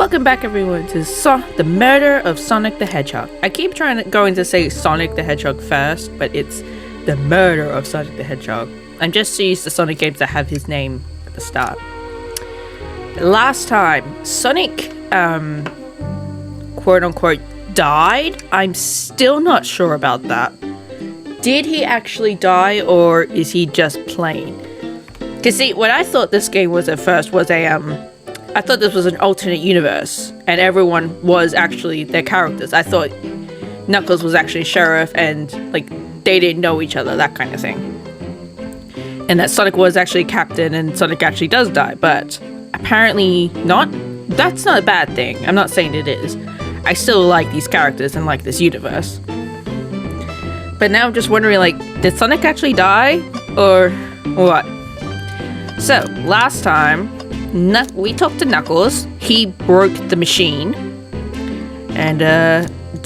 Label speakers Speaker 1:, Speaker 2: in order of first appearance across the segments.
Speaker 1: Welcome back, everyone, to the murder of Sonic the Hedgehog. I keep going to say Sonic the Hedgehog first, but it's the murder of Sonic the Hedgehog. I'm just used to Sonic games that have his name at the start. Last time, Sonic, quote-unquote, died. I'm still not sure about that. Did he actually die, or is he just playing? Because see, what I thought this game was at first was I thought this was an alternate universe, and everyone was actually their characters. I thought Knuckles was actually sheriff, and like they didn't know each other, that kind of thing. And that Sonic was actually captain, and Sonic actually does die, but apparently not. That's not a bad thing. I'm not saying it is. I still like these characters and like this universe. But now I'm just wondering, like, did Sonic actually die, or what? So last time, we talked to Knuckles. He broke the machine, and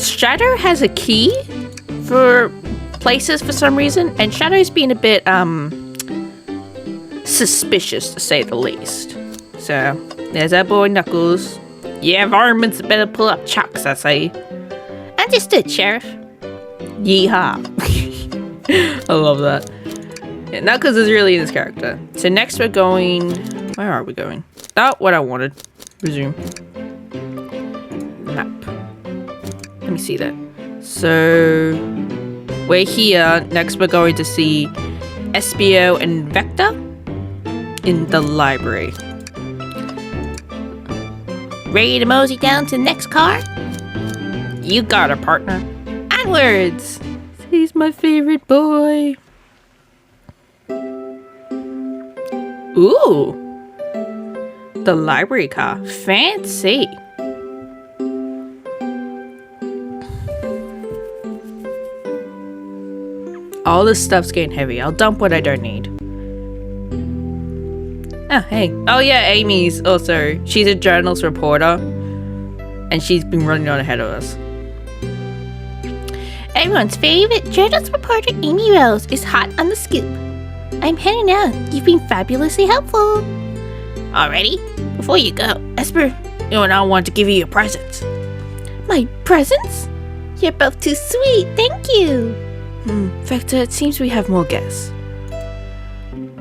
Speaker 1: Shadow has a key for places for some reason, and Shadow's being a bit suspicious, to say the least. So there's our boy Knuckles. Yeah, varmints better pull up chucks, I say. Understood, Sheriff. Yeehaw. I love that. Yeah, Knuckles is really this character. So next we're going... Where are we going? Not what I wanted. Resume. Map. Let me see that. So... we're here. Next we're going to see Espio and Vector in the library. Ready to mosey down to the next car? You got her, partner. Onwards! He's my favorite boy. Ooh! The library car. Fancy! All this stuff's getting heavy. I'll dump what I don't need. Oh, hey. Oh, yeah, Amy's also. She's a journalist reporter. And she's been running on ahead of us. Everyone's favorite journalist reporter, Amy Rose, is hot on the scoop. I'm heading out. You've been fabulously helpful. Already? Before you go, Esper, you and I want to give you your presents. My presents? You're both too sweet. Thank you. Vector, it seems we have more guests.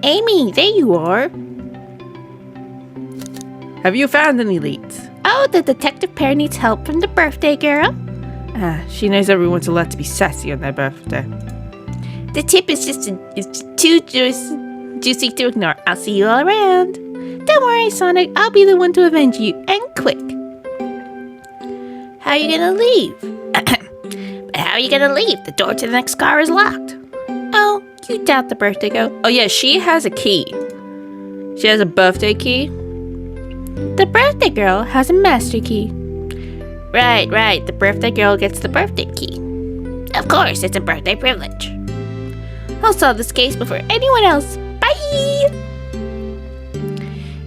Speaker 1: Amy, there you are. Have you found any leads? Oh, the detective pair needs help from the birthday girl. She knows everyone's allowed to be sassy on their birthday. The tip is just too juicy to ignore. I'll see you all around. Don't worry, Sonic. I'll be the one to avenge you, and quick. How are you gonna leave? How are you gonna leave? The door to the next car is locked. Oh, you doubt the birthday girl. Oh yeah, she has a key. She has a birthday key. The birthday girl has a master key. Right. The birthday girl gets the birthday key. Of course, it's a birthday privilege. I'll solve this case before anyone else. Bye!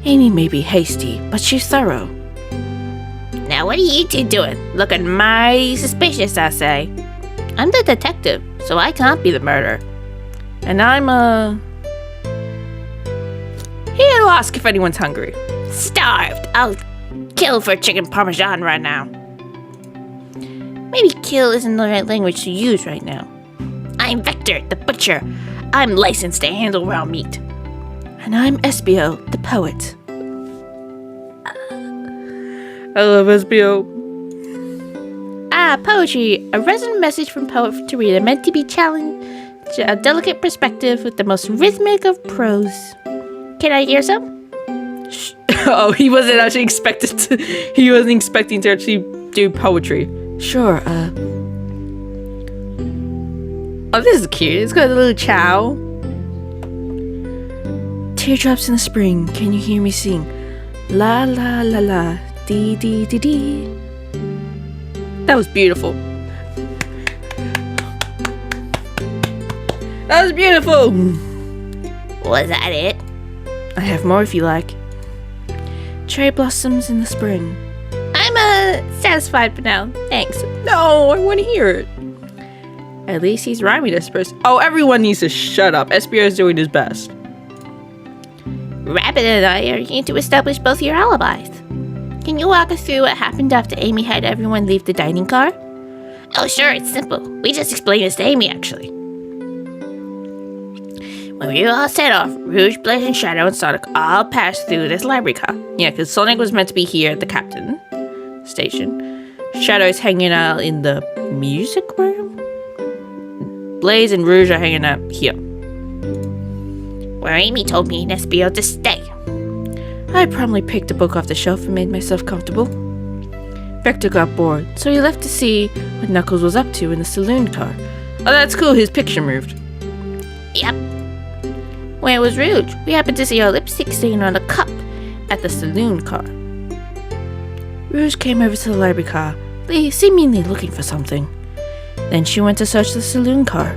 Speaker 1: Amy may be hasty, but she's thorough. Now what are you two doing? Looking mighty suspicious, I say. I'm the detective, so I can't be the murderer. And I'm, here to ask if anyone's hungry. Starved. I'll kill for chicken parmesan right now. Maybe kill isn't the right language to use right now. I'm Vector, the butcher. I'm licensed to handle raw meat. And I'm Espio, the poet. I love Espio. Poetry. A resonant message from poet to reader, meant to be challenged, a delicate perspective with the most rhythmic of prose. Can I hear some? Oh, he wasn't actually expected to. He wasn't expecting to actually do poetry. Sure, Oh, this is cute. It's got a little chow. Teardrops in the spring, can you hear me sing? La la la la, dee dee dee dee. That was beautiful. That was beautiful. Was that it? I have more if you like. Cherry blossoms in the spring. I'm satisfied for now. Thanks. No, I want to hear it. At least he's rhyming, I suppose. Oh, everyone needs to shut up. Espio is doing his best. Rabbit and I are here to establish both your alibis.
Speaker 2: Can you walk us through what happened after Amy had everyone leave the dining car? Oh, sure, it's simple. We just explained this to Amy, actually. When we all set off, Rouge, Blaze, and Shadow and Sonic all passed through this library car.
Speaker 1: Yeah, because Sonic was meant to be here at the captain station. Shadow's hanging out in the music room. Blaze and Rouge are hanging out here.
Speaker 2: Where Amy told me and Espio to stay.
Speaker 1: I promptly picked a book off the shelf and made myself comfortable. Vector got bored, so he left to see what Knuckles was up to in the saloon car. Oh, that's cool, his picture moved.
Speaker 2: Yep. When it was Rouge, we happened to see her lipstick stain on a cup at the saloon car.
Speaker 1: Rouge came over to the library car, seemingly looking for something. Then she went to search the saloon car.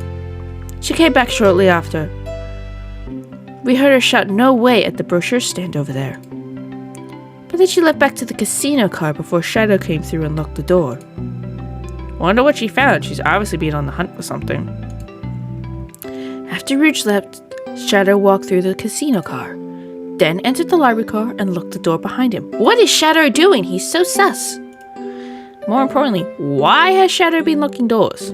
Speaker 1: She came back shortly after. We heard her shout "No way" at the brochure stand over there. But then she left back to the casino car before Shadow came through and locked the door. Wonder what she found. She's obviously been on the hunt for something. After Rouge left, Shadow walked through the casino car, then entered the library car and locked the door behind him. What is Shadow doing? He's so sus. More importantly, why has Shadow been locking doors?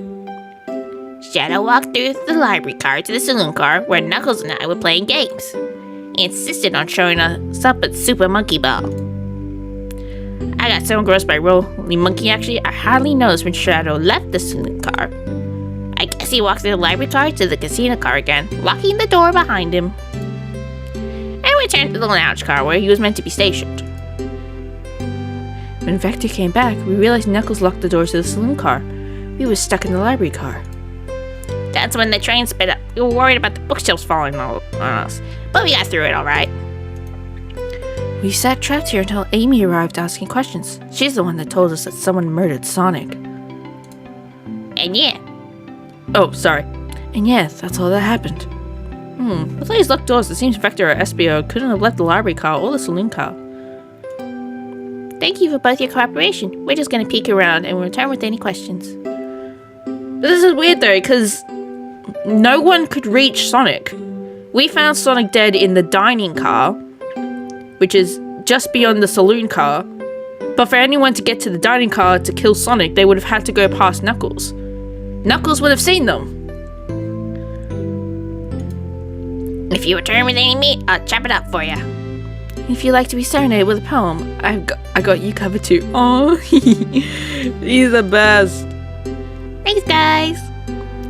Speaker 2: Shadow walked through the library car to the saloon car where Knuckles and I were playing games. He insisted on showing us up at Super Monkey Ball. I got so engrossed by Rolling Monkey actually, I hardly noticed when Shadow left the saloon car. I guess he walked through the library car to the casino car again, locking the door behind him. And returned to the lounge car where he was meant to be stationed. When Vector came back, we realized Knuckles locked the doors to the saloon car. We were stuck in the library car. That's when the train sped up. We were worried about the bookshelves falling on us, but we got through it alright.
Speaker 1: We sat trapped here until Amy arrived asking questions. She's the one that told us that someone murdered Sonic.
Speaker 2: And yeah.
Speaker 1: Oh, sorry. And yeah, that's all that happened. With all these locked doors, it seems Vector or Espio couldn't have left the library car or the saloon car.
Speaker 2: Thank you for both your cooperation. We're just gonna peek around and return with any questions.
Speaker 1: This is weird though, because no one could reach Sonic. We found Sonic dead in the dining car, which is just beyond the saloon car. But for anyone to get to the dining car to kill Sonic, they would have had to go past Knuckles. Knuckles would have seen them.
Speaker 2: If you return with any meat, I'll chop it up for you.
Speaker 1: If you like to be serenaded with a poem, I got you covered too. Oh, he's the best.
Speaker 2: Thanks, guys.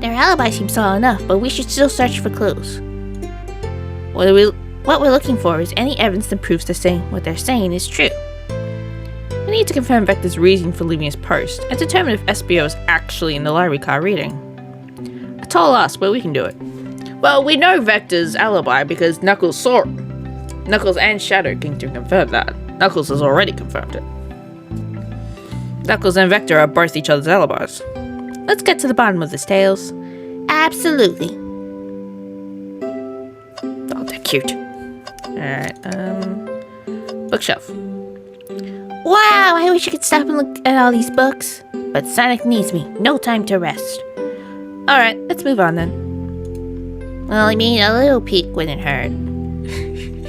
Speaker 2: Their alibi seems solid enough, but we should still search for clues. What we're looking for is any evidence that proves what they're saying is true.
Speaker 1: We need to confirm Vector's reason for leaving his post and determine if Espio is actually in the library car reading. I told us, but we can do it. Well, we know Vector's alibi because Knuckles saw it. Knuckles and Shadow can confirm that. Knuckles has already confirmed it. Knuckles and Vector are both each other's alibis. Let's get to the bottom of this, Tails.
Speaker 2: Absolutely.
Speaker 1: Oh, they're cute. Alright, bookshelf.
Speaker 2: Wow, I wish I could stop and look at all these books. But Sonic needs me. No time to rest.
Speaker 1: Alright, let's move on then.
Speaker 2: Well, I mean, a little peek wouldn't hurt.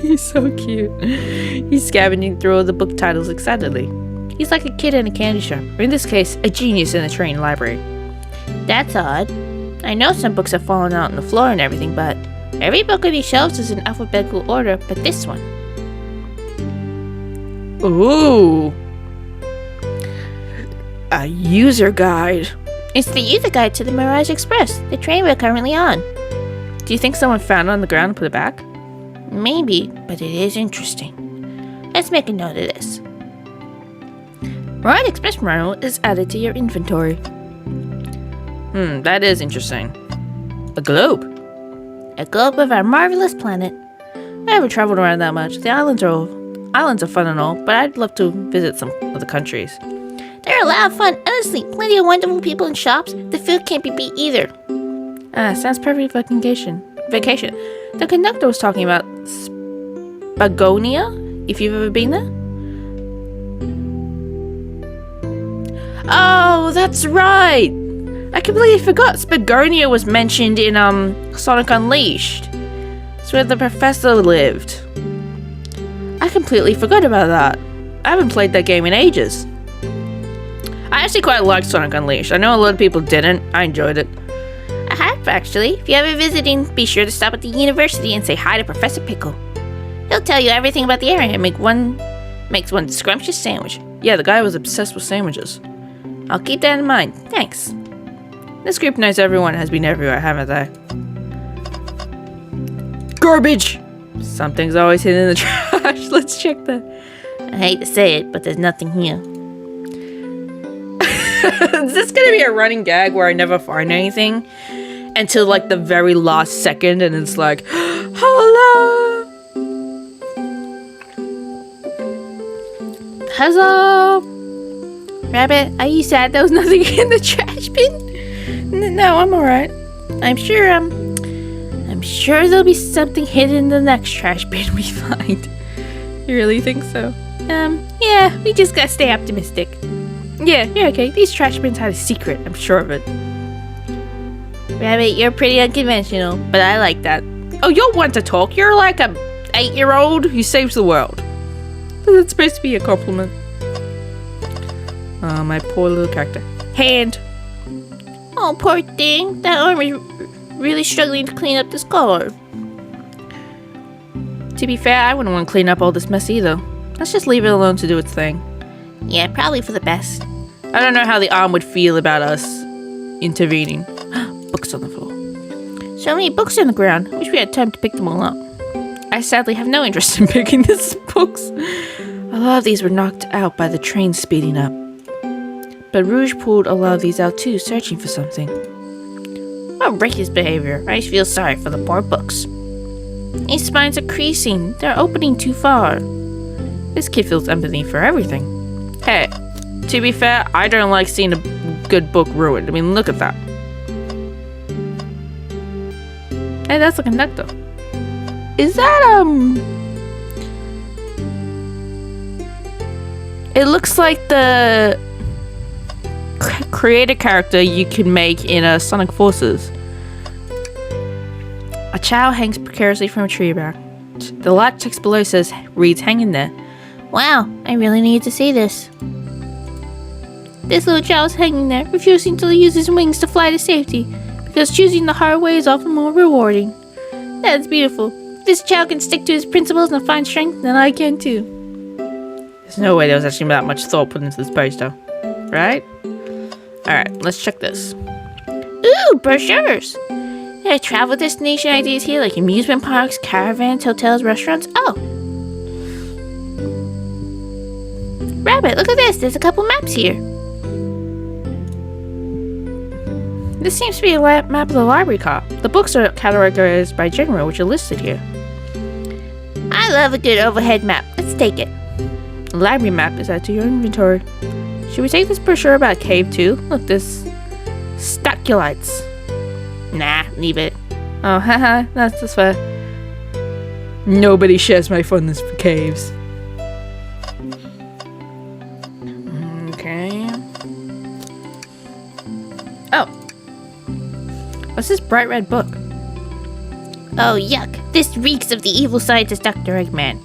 Speaker 1: He's so cute. He's scavenging through all the book titles excitedly. He's like a kid in a candy shop, or in this case, a genius in a train library.
Speaker 2: That's odd. I know some books have fallen out on the floor and everything, but every book on these shelves is in alphabetical order, but this one.
Speaker 1: Ooh. A user guide.
Speaker 2: It's the user guide to the Mirage Express, the train we're currently on.
Speaker 1: Do you think someone found it on the ground and put it back?
Speaker 2: Maybe, but it is interesting. Let's make a note of this.
Speaker 1: Mirage Express manual is added to your inventory. That is interesting. A globe.
Speaker 2: A globe of our marvelous planet.
Speaker 1: I haven't traveled around that much. The islands are fun and all, but I'd love to visit some other countries.
Speaker 2: They're a lot of fun, honestly. Plenty of wonderful people and shops. The food can't be beat either.
Speaker 1: Sounds perfect for vacation. The conductor was talking about Spagonia, if you've ever been there. Oh, that's right! I completely forgot Spagonia was mentioned in Sonic Unleashed. It's where the professor lived. I completely forgot about that. I haven't played that game in ages. I actually quite liked Sonic Unleashed. I know a lot of people didn't. I enjoyed it.
Speaker 2: I have, actually. If you're ever visiting, be sure to stop at the university and say hi to Professor Pickle. He'll tell you everything about the area and makes one scrumptious sandwich.
Speaker 1: Yeah, the guy was obsessed with sandwiches.
Speaker 2: I'll keep that in mind. Thanks.
Speaker 1: This group knows everyone has been everywhere, haven't they? Garbage! Something's always hidden in the trash. Let's check that.
Speaker 2: I hate to say it, but there's nothing here.
Speaker 1: Is this gonna be a running gag where I never find anything until like the very last second and it's like, hello!
Speaker 2: Hello? Rabbit, are you sad there was nothing in the trash bin?
Speaker 1: No, I'm alright.
Speaker 2: I'm sure there'll be something hidden in the next trash bin we find.
Speaker 1: You really think so?
Speaker 2: Yeah, we just gotta stay optimistic.
Speaker 1: Yeah, you're okay. These trash bins had a secret, I'm sure of it.
Speaker 2: Rabbit, you're pretty unconventional, but I like that.
Speaker 1: Oh, you're one to talk. You're like a 8-year-old who saves the world. That's supposed to be a compliment. Oh, my poor little character. Hand.
Speaker 2: Oh, poor thing. That arm is really struggling to clean up this car.
Speaker 1: To be fair, I wouldn't want to clean up all this mess either. Let's just leave it alone to do its thing.
Speaker 2: Yeah, probably for the best.
Speaker 1: I don't know how the arm would feel about us intervening. Books on the floor.
Speaker 2: So many books on the ground. I wish we had time to pick them all up.
Speaker 1: I sadly have no interest in picking these books. A lot of these were knocked out by the train speeding up. But Rouge pulled a lot of these out too, searching for something.
Speaker 2: What reckless behavior. I feel sorry for the poor books.
Speaker 1: These spines are creasing. They're opening too far. This kid feels empathy for everything. Hey, to be fair, I don't like seeing a good book ruined. I mean, look at that. Hey, that's the conductor. Is that, It looks like the creator character you can make in Sonic Forces. A child hangs precariously from a tree bark. The light text below reads, hang in there.
Speaker 2: Wow, I really need to see this. This little child's hanging there, refusing to use his wings to fly to safety, because choosing the hard way is often more rewarding. That's beautiful. If this child can stick to his principles and find strength, then I can too.
Speaker 1: There's no way there was actually that much thought put into this poster. Right? Alright, let's check this.
Speaker 2: Ooh, brochures! There are travel destination ideas here like amusement parks, caravans, hotels, restaurants. Oh! Rabbit, look at this. There's a couple maps here.
Speaker 1: This seems to be a map of the library car. The books are categorized by genre, which are listed here.
Speaker 2: I love a good overhead map. Let's take it.
Speaker 1: The library map is added to your inventory. Should we take this brochure about a cave too? Look, this staculites.
Speaker 2: Nah, leave it.
Speaker 1: Oh, haha, that's fair. Nobody shares my fondness for caves. Okay. Oh. What's this bright red book?
Speaker 2: Oh, yuck. This reeks of the evil scientist Dr. Eggman.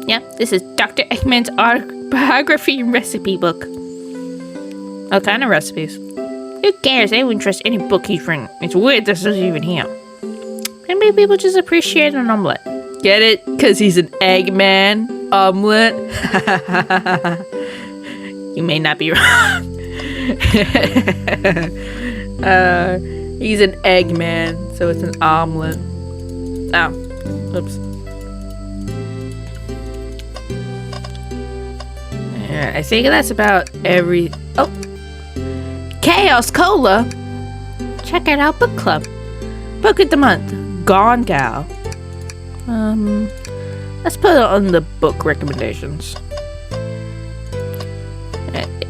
Speaker 2: Yep, this is Dr. Eggman's autobiography and recipe book.
Speaker 1: What kind of recipes?
Speaker 2: Who cares? I wouldn't trust any book he's written. It's weird this isn't even here. Maybe people just appreciate an omelet.
Speaker 1: Get it? Because he's an Eggman omelet? You may not be wrong. He's an Eggman, so it's an omelet. Oh, oops. Yeah, I think that's about every... Oh! Chaos Cola! Check out our book club. Book of the month. Gone Gal. Let's put it on the book recommendations.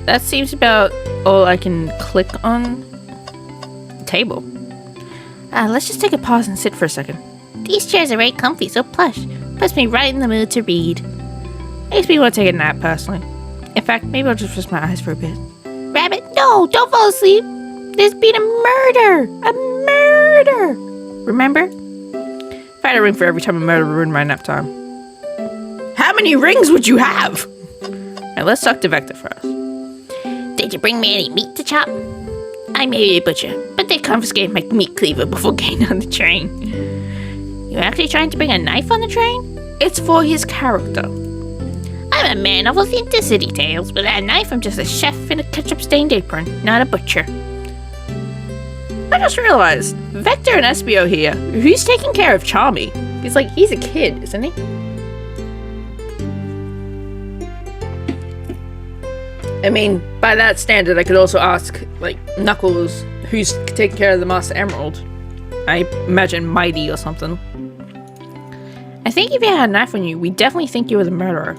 Speaker 1: That seems about all I can click on. The table. Let's just take a pause and sit for a second.
Speaker 2: These chairs are very comfy, so plush. Puts me right in the mood to read.
Speaker 1: Makes me want to take a nap, personally. In fact, maybe I'll just rest my eyes for a bit.
Speaker 2: Rabbit, no! Don't fall asleep! There's been a murder! A murder!
Speaker 1: Remember? If I had a ring for every time a murder ruined my nap time. How many rings would you have? Alright, let's talk to Vector first.
Speaker 2: Did you bring me any meat to chop? I may be a butcher, but they confiscated my meat cleaver before getting on the train. You actually trying to bring a knife on the train?
Speaker 1: It's for his character.
Speaker 2: I'm a man of authenticity, Tails. With that knife, I'm just a chef in a ketchup-stained apron, not a butcher.
Speaker 1: I just realized, Vector and Espio here, who's taking care of Charmy? He's a kid, isn't he? I mean, by that standard, I could also ask, like, Knuckles, who's taking care of the Master Emerald. I imagine Mighty or something. I think if you had a knife on you, we'd definitely think you were the murderer.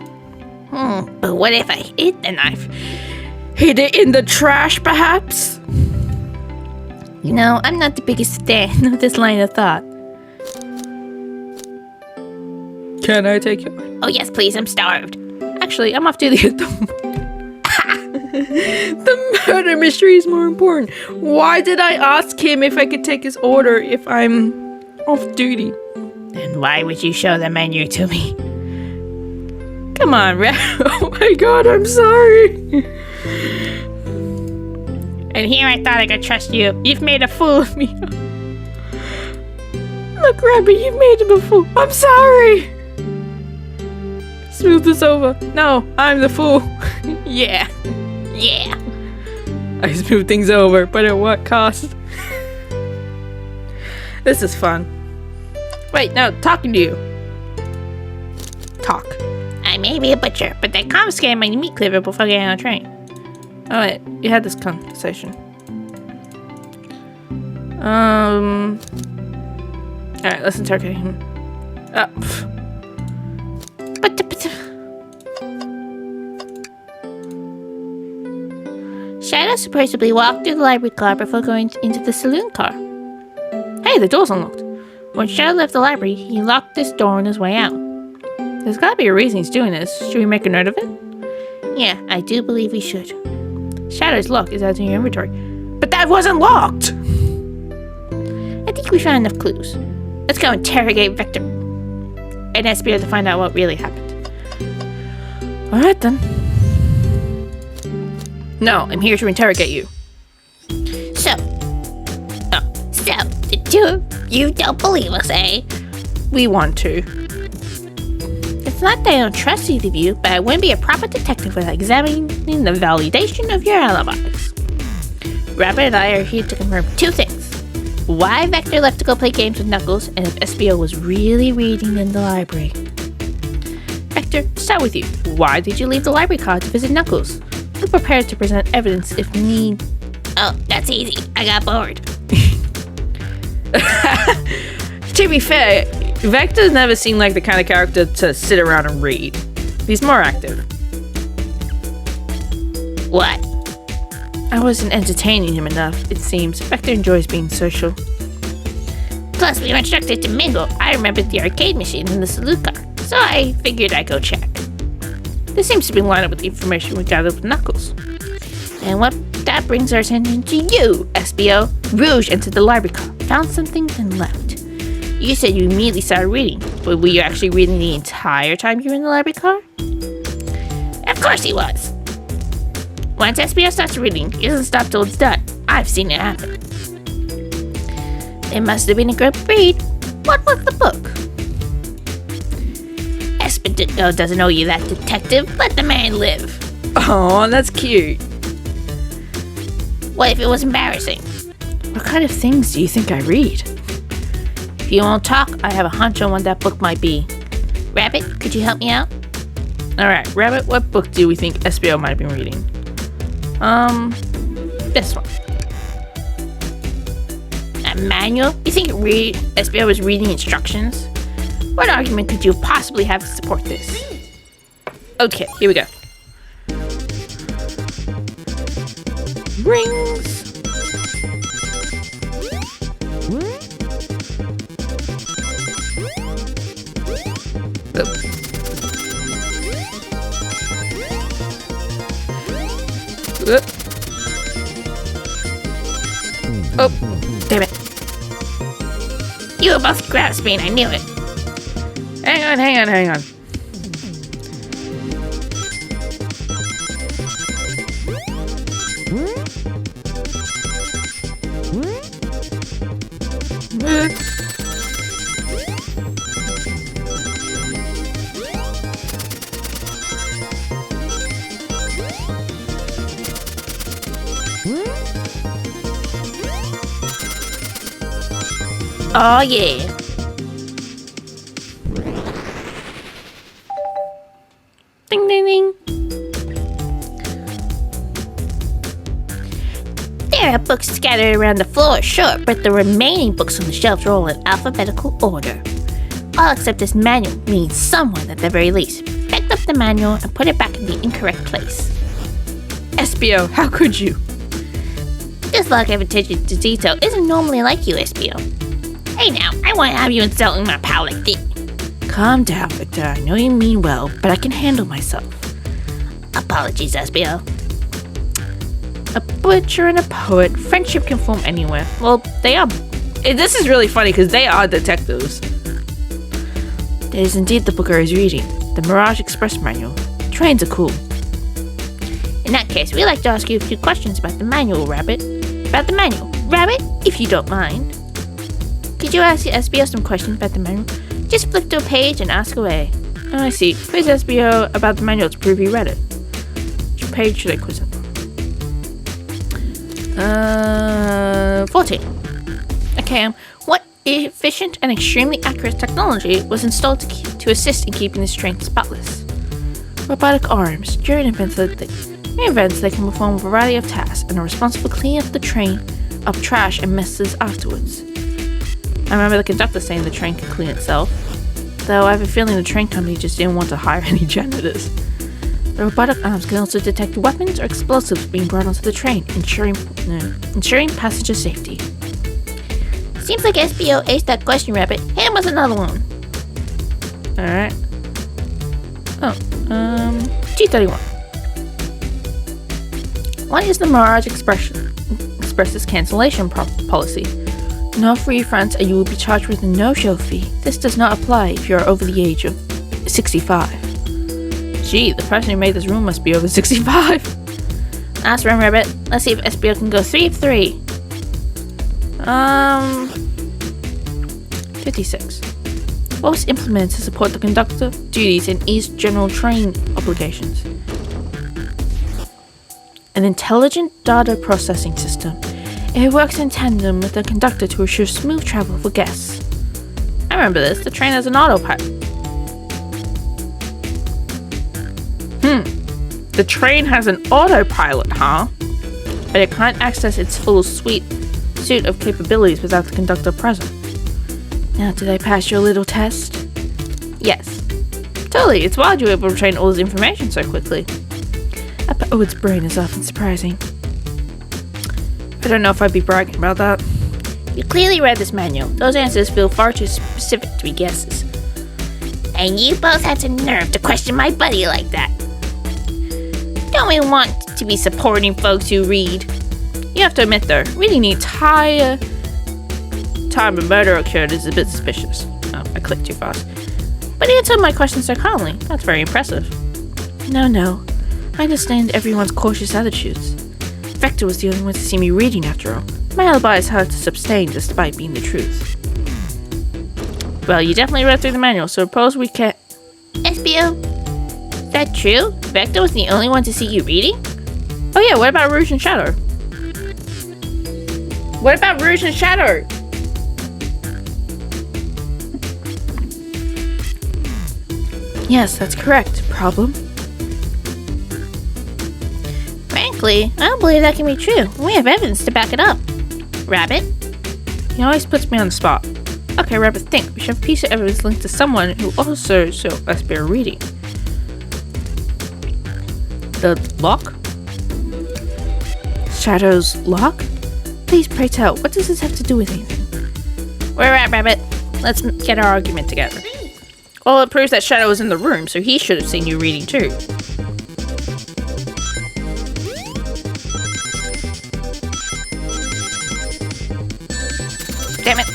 Speaker 2: But what if I hid the knife?
Speaker 1: Hid it in the trash, perhaps?
Speaker 2: You know, I'm not the biggest fan of this line of thought.
Speaker 1: Can I take you?
Speaker 2: Oh yes, please, I'm starved.
Speaker 1: Actually, I'm off duty at the murder mystery is more important. Why did I ask him if I could take his order if I'm off duty?
Speaker 2: Then why would you show the menu to me?
Speaker 1: Come on, Red. Oh my god, I'm sorry.
Speaker 2: And here I thought I could trust you. You've made a fool of me.
Speaker 1: Look, Rabbit, you've made him a fool. I'm sorry. Smooth this over. No, I'm the fool.
Speaker 2: Yeah. Yeah.
Speaker 1: I smooth things over, but at what cost? This is fun. Wait, no, talking to you. Talk.
Speaker 2: I may be a butcher, but they confiscated my meat cleaver before getting on a train.
Speaker 1: Oh wait, you had this conversation. Alright, let's interrogate him.
Speaker 2: Shadow supposedly walked through the library car before going into the saloon car.
Speaker 1: Hey, the door's unlocked.
Speaker 2: When Shadow left the library, he locked this door on his way out.
Speaker 1: There's gotta be a reason he's doing this. Should we make a note of it?
Speaker 2: Yeah, I do believe we should.
Speaker 1: Shadow's lock is added to your inventory. But that wasn't locked!
Speaker 2: I think we found enough clues. Let's go interrogate Vector and Espio to find out what really happened.
Speaker 1: Alright then. No, I'm here to interrogate you.
Speaker 2: So the two of you don't believe us, eh?
Speaker 1: We want to.
Speaker 2: It's not that I don't trust either of you, but I wouldn't be a proper detective without examining the validation of your alibis. Rabbit and I are here to confirm two things. Why Vector left to go play games with Knuckles, and if Espio was really reading in the library. Vector, start with you. Why did you leave the library car to visit Knuckles? Be prepared to present evidence if need. Oh, that's easy. I got bored.
Speaker 1: To be fair, Vector's never seemed like the kind of character to sit around and read. He's more active.
Speaker 2: What?
Speaker 1: I wasn't entertaining him enough, it seems. Vector enjoys being social.
Speaker 2: Plus, we were instructed to mingle. I remembered the arcade machine in the saloon car, so I figured I'd go check.
Speaker 1: This seems to be in line up with the information we gathered with Knuckles.
Speaker 2: And that brings our attention to you, Espio. Rouge entered the library car, found something, and left. You said you immediately started reading, but were you actually reading the entire time you were in the library car? Of course he was. Once Espio starts reading, he doesn't stop till it's done. I've seen it happen. It must have been a good read. What was the book? Espio doesn't owe you that, detective. Let the man live.
Speaker 1: Oh, that's cute.
Speaker 2: What if it was embarrassing?
Speaker 1: What kind of things do you think I read?
Speaker 2: If you won't talk, I have a hunch on what that book might be. Rabbit, could you help me out?
Speaker 1: Alright, Rabbit, what book do we think Espio might have been reading? This one.
Speaker 2: A manual? You think Espio was reading instructions? What argument could you possibly have to support this?
Speaker 1: Okay, here we go. Rings. Oh, damn it.
Speaker 2: You were both grasping, I knew it.
Speaker 1: Hang on.
Speaker 2: Oh yeah. Ding ding ding. There are books scattered around the floor, sure, but the remaining books on the shelves are all in alphabetical order. All except this manual means someone, at the very least, picked up the manual and put it back in the incorrect place.
Speaker 1: Espio, how could you?
Speaker 2: This lack of attention to detail isn't normally like you, Espio. Hey now, I won't have you insulting my pal like this.
Speaker 1: Calm down, Victor. I know you mean well, but I can handle myself.
Speaker 2: Apologies, Espio.
Speaker 1: A butcher and a poet. Friendship can form anywhere. Well, they are. This is really funny because they are detectives. It is indeed the book I was reading. The Mirage Express manual. Trains are cool.
Speaker 2: In that case, we'd like to ask you a few questions about the manual, Rabbit. About the manual. Rabbit, if you don't mind. Could you ask Espio some questions about the manual? Just flip to a page and ask away.
Speaker 1: Oh, I see. Quiz Espio about the manual to prove you read it. Which page should I quiz him?
Speaker 2: 14.
Speaker 1: Okay, what efficient and extremely accurate technology was installed to assist in keeping this train spotless? Robotic arms. During events, they can perform a variety of tasks and are responsible for cleaning up the train of trash and messes afterwards. I remember the conductor saying the train could clean itself, though I have a feeling the train company just didn't want to hire any janitors. The robotic arms can also detect weapons or explosives being brought onto the train, ensuring passenger safety.
Speaker 2: Seems like Espio aced that question, Rabbit. Him was another one.
Speaker 1: Alright. G31. What is the Mirage Express's cancellation policy? No free refunds and you will be charged with a no-show fee. This does not apply if you are over the age of 65. Gee, the person who made this rule must be over 65.
Speaker 2: Last round, Rabbit. Let's see if Espio can go 3 of 3.
Speaker 1: 56. What was implemented to support the conductor duties and ease general train obligations? An intelligent data processing system. It works in tandem with the conductor to ensure smooth travel for guests. I remember this. The train has an autopilot. The train has an autopilot, huh? But it can't access its full suite of capabilities without the conductor present. Now, did I pass your little test? Yes. Totally. It's wild you were able to retain all this information so quickly. A poet's brain is often surprising. I don't know if I'd be bragging about that.
Speaker 2: You clearly read this manual. Those answers feel far too specific to be guesses. And you both had the nerve to question my buddy like that. Don't we want to be supporting folks who read?
Speaker 1: You have to admit though, reading the entire time a murder occurred is a bit suspicious. Oh, I clicked too fast. But he answered my questions so calmly. That's very impressive. No. I understand everyone's cautious attitudes. Vector was the only one to see me reading after all. My alibi is hard to sustain despite being the truth. Well, you definitely read through the manual, so suppose we can...
Speaker 2: Espio, is that true? Vector was the only one to see you reading?
Speaker 1: Oh yeah, what about Rouge and Shadow? What about Rouge and Shadow? Yes, that's correct. Problem?
Speaker 2: Frankly, I don't believe that can be true. We have evidence to back it up. Rabbit?
Speaker 1: He always puts me on the spot. Okay, Rabbit, think. We should have a piece of evidence linked to someone who also saw Espio reading. The lock? Shadow's lock? Please pray tell, what does this have to do with anything?
Speaker 2: We're at, Rabbit.
Speaker 1: Let's get our argument together. Well, it proves that Shadow was in the room, so he should have seen you reading too.
Speaker 2: Damn it.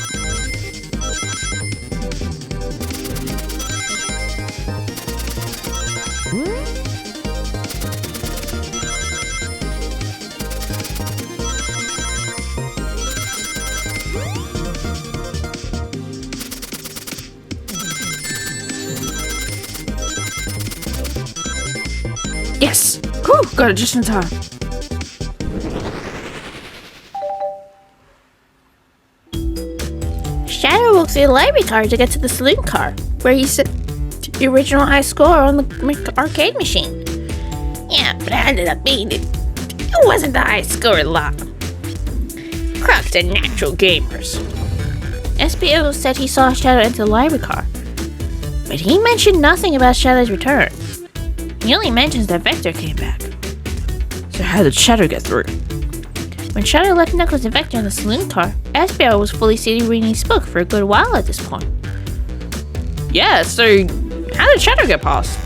Speaker 1: Yes! Whew, got it just in time.
Speaker 2: Shadow walks through the library car to get to the saloon car, where he set the original high score on the arcade machine. Yeah, but I ended up beating it. It wasn't the high score lot. Crocs are natural gamers. Espio said he saw Shadow enter the library car, but he mentioned nothing about Shadow's return. He only mentions that Vector came back.
Speaker 1: So how did Shadow get through?
Speaker 2: When Shadow left Knuckles and Vector in the saloon car, Espio was fully seated reading his book for a good while at this point.
Speaker 1: Yeah, so how did Shadow get past?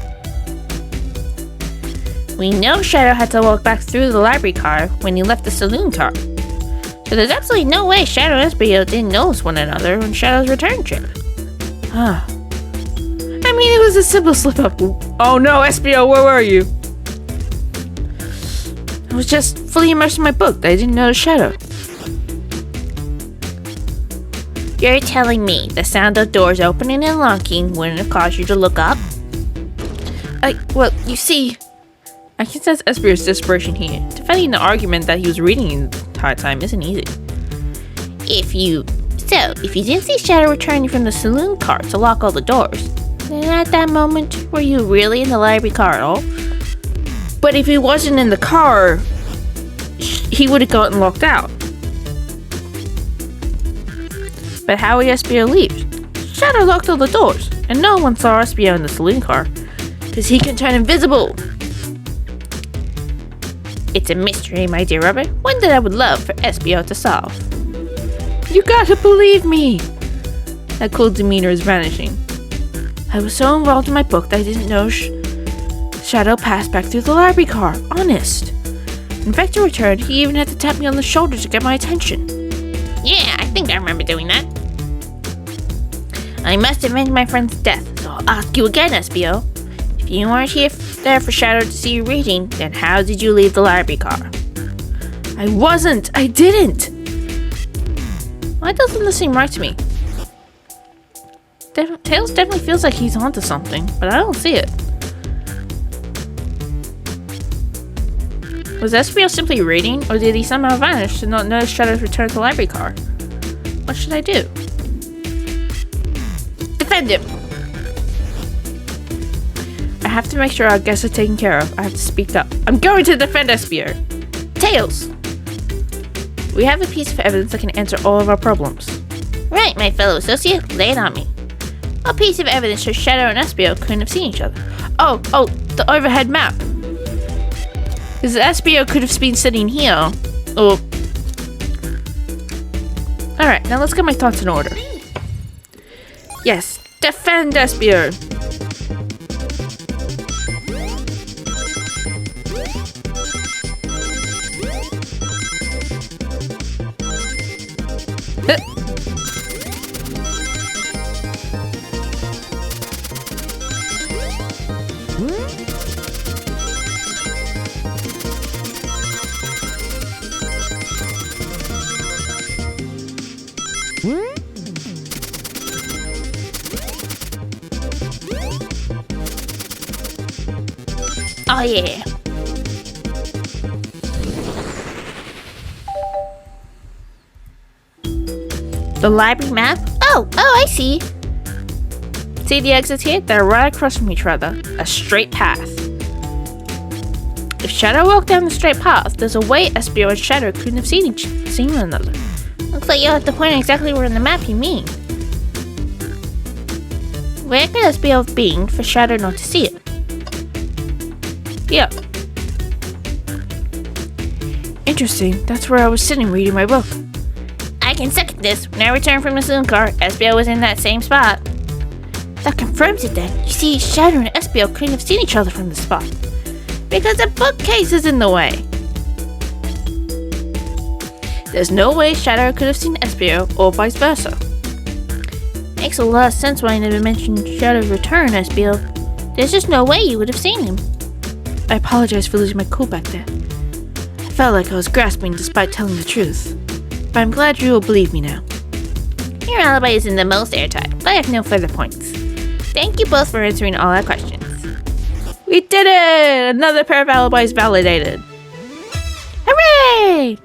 Speaker 2: We know Shadow had to walk back through the library car when he left the saloon car. So there's absolutely no way Shadow and Espio didn't notice one another on Shadow's return trip.
Speaker 1: Huh. I mean, it was a simple slip-up. Oh no, Espio, where were you? I was just fully immersed in my book. I didn't notice Shadow.
Speaker 2: You're telling me the sound of doors opening and locking wouldn't have caused you to look up?
Speaker 1: Well, you see, I can sense Espio's desperation here. Defending the argument that he was reading the entire time isn't easy.
Speaker 2: If you didn't see Shadow returning from the saloon car to lock all the doors, then at that moment, were you really in the library car at all?
Speaker 1: But if he wasn't in the car, he would have gotten locked out. But how would Espio leave? Shadow locked all the doors, and no one saw Espio in the saloon car, because he can turn invisible.
Speaker 2: It's a mystery, my dear Robert, one that I would love for Espio to solve.
Speaker 1: You gotta believe me! That cool demeanor is vanishing. I was so involved in my book that I didn't know Shadow passed back through the library car, honest. When Vector returned, he even had to tap me on the shoulder to get my attention.
Speaker 2: Yeah, I think I remember doing that. I must avenge my friend's death, so I'll ask you again, Espio. If you weren't there for Shadow to see you reading, then how did you leave the library car?
Speaker 1: I wasn't! I didn't!
Speaker 2: Why doesn't this seem right to me?
Speaker 1: Tails definitely feels like he's onto something, but I don't see it. Was Espio simply reading, or did he somehow vanish to not notice Shadow's return to the library car? What should I do? Defend him! I have to make sure our guests are taken care of. I have to speak up. I'm going to defend Espio! Tails! We have a piece of evidence that can answer all of our problems.
Speaker 2: Right, my fellow associate, lay it on me. What piece of evidence shows Shadow and Espio couldn't have seen each other?
Speaker 1: Oh, the overhead map. Because Espio could have been sitting here, or... Alright, now let's get my thoughts in order. Yes, defend Espio!
Speaker 2: Oh yeah. The library map? Oh, I see.
Speaker 1: See the exits here? They're right across from each other. A straight path. If Shadow walked down the straight path, there's a way Espio and Shadow couldn't have seen one another.
Speaker 2: Looks like you'll have to point exactly where in the map you mean. Where could Espio have been for Shadow not to see it?
Speaker 1: Yeah. Interesting. That's where I was sitting reading my book.
Speaker 2: I can second this. When I returned from the saloon car, Espio was in that same spot.
Speaker 1: That confirms it then. You see, Shadow and Espio couldn't have seen each other from this spot. Because the bookcase is in the way. There's no way Shadow could have seen Espio, or vice versa.
Speaker 2: Makes a lot of sense why I never mentioned Shadow's return, Espio. There's just no way you would have seen him.
Speaker 1: I apologize for losing my cool back there. I felt like I was grasping despite telling the truth. But I'm glad you will believe me now.
Speaker 2: Your alibi isn't the most airtight, but I have no further points. Thank you both for answering all our questions.
Speaker 1: We did it! Another pair of alibis validated. Hooray!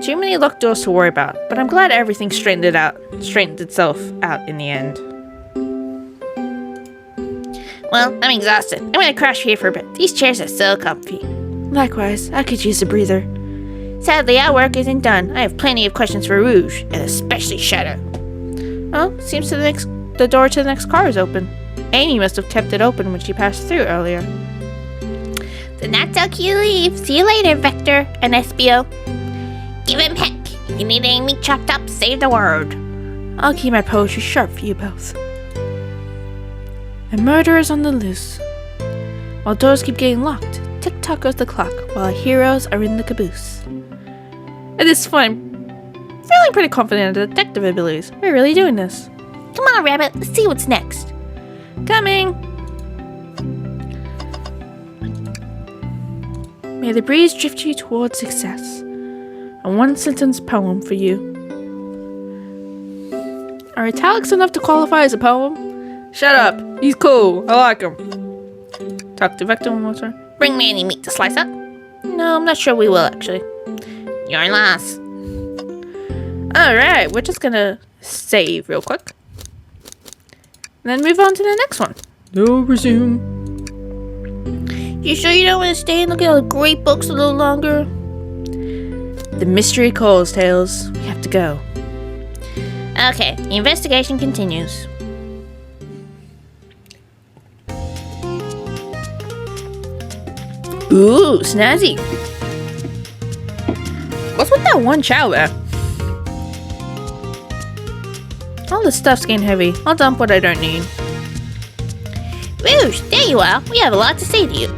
Speaker 1: Too many locked doors to worry about, but I'm glad everything straightened itself out in the end.
Speaker 2: Well, I'm exhausted. I'm gonna crash here for a bit. These chairs are so comfy.
Speaker 1: Likewise, I could use a breather.
Speaker 2: Sadly, our work isn't done. I have plenty of questions for Rouge, and especially Shadow.
Speaker 1: Oh, seems the door to the next car is open. Amy must have kept it open when she passed through earlier.
Speaker 2: Then that's how you leave. See you later, Vector and Espio. Give him heck. If you need Amy chopped up, say the word.
Speaker 1: I'll keep my poetry sharp for you both. A murder is on the loose. While doors keep getting locked, tick-tock goes the clock, while our heroes are in the caboose. At this point, I'm feeling pretty confident in the detective abilities. We're really doing this.
Speaker 2: Come on, Rabbit. Let's see what's next.
Speaker 1: Coming! May the breeze drift you towards success. A one-sentence poem for you. Are italics enough to qualify as a poem? Shut up! He's cool. I like him. Talk to Vector one more time.
Speaker 2: Bring me any meat to slice up.
Speaker 1: No, I'm not sure we will actually.
Speaker 2: Your loss.
Speaker 1: Alright, we're just gonna save real quick. And then move on to the next one. No, resume.
Speaker 2: You sure you don't want to stay and look at the great books a little longer?
Speaker 1: The mystery calls, Tails. We have to go.
Speaker 2: Okay, the investigation continues.
Speaker 1: Ooh, snazzy. What's with that one chow there? All the stuff's getting heavy. I'll dump what I don't need.
Speaker 2: Rouge, there you are. We have a lot to say to you.